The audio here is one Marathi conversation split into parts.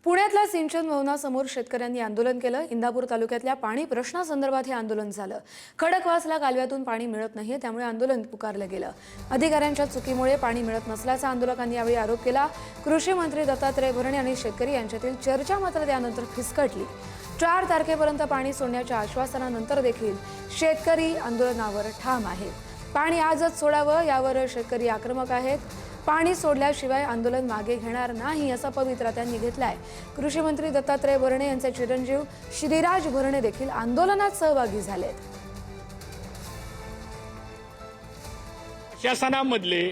पुण्यातल्या सिंचन भवनासमोर शेतकऱ्यांनी आंदोलन केलं। इंदापूर तालुक्यातल्या पाणी प्रश्नासंदर्भात हे आंदोलन झालं। खडकवासला कालव्यातून पाणी मिळत नाहीये, त्यामुळे आंदोलन पुकारलं गेलं। अधिकाऱ्यांच्या चुकीमुळे पाणी मिळत नसल्याचा आंदोलकांनी यावेळी आरोप केला। कृषी मंत्री दत्तात्रय भरणे आणि शेतकरी यांच्यातील चर्चा मात्र त्यानंतर फिसकटली। 4 तारखेपर्यंत पाणी सोडण्याच्या आश्वासनानंतर देखील शेतकरी आंदोलनावर ठाम आहेत। पाणी आजच सोडावं यावर शेतकरी आक्रमक आहेत। पाणी सोडल्याशिवाय आंदोलन मागे घेणार नाही असा पवित्रा त्यांनी घेतलाय। कृषी मंत्री दत्तात्रय भरणे यांचे चिरंजीव श्रीराज भरणे देखील आंदोलनात सहभागी झालेत। शासनामधले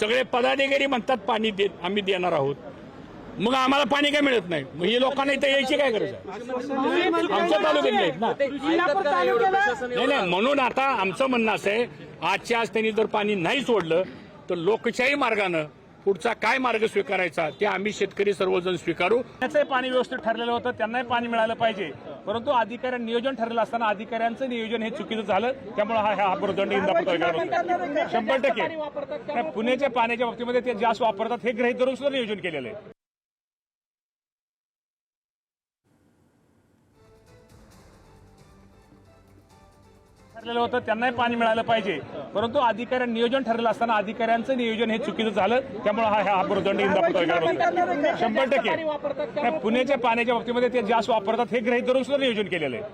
सगळे पदाधिकारी म्हणतात पाणी देत आम्ही देणार आहोत, मग आम्हाला पाणी काय मिळत नाही। मग हे लोकांना इथे यायची काय गरज आहे? आमच्या तालुक्यात आहेत ना, नाही म्हणून आता आमचं म्हणणं असं आहे, आजच्या आज त्यांनी जर पाणी नाही सोडलं तर लोकशाही मार्गानं पुढचा काय मार्ग स्वीकारायचा ते आम्ही शेतकरी सर्वजण स्वीकारू। त्याचं पाणी व्यवस्थित ठरलेलं होतं, त्यांनाही पाणी मिळालं पाहिजे, परंतु अधिकाऱ्यांनी नियोजन ठरलेलं असताना अधिकाऱ्यांचं नियोजन हे चुकीचं झालं, त्यामुळे हा प्रदंड इंदापूर तालुक्यात 100%। पुण्याच्या पाण्याच्या बाबतीमध्ये ते जास्त वापरतात हे गृहीत धरून सुद्धा नियोजन केलेलं आहे। ठरलेलं होतं, त्यांनाही पाणी मिळालं पाहिजे, परंतु अधिकाऱ्यांनी नियोजन ठरलेलं असताना अधिकाऱ्यांचं नियोजन हे चुकीचं झालं, त्यामुळे हा प्रदंड इंदापूर तालुक्यात 100%। पुण्याच्या पाण्याच्या बाबतीमध्ये ते जास्त वापरतात हे गृहीत धरून सुद्धा नियोजन केलेलं आहे।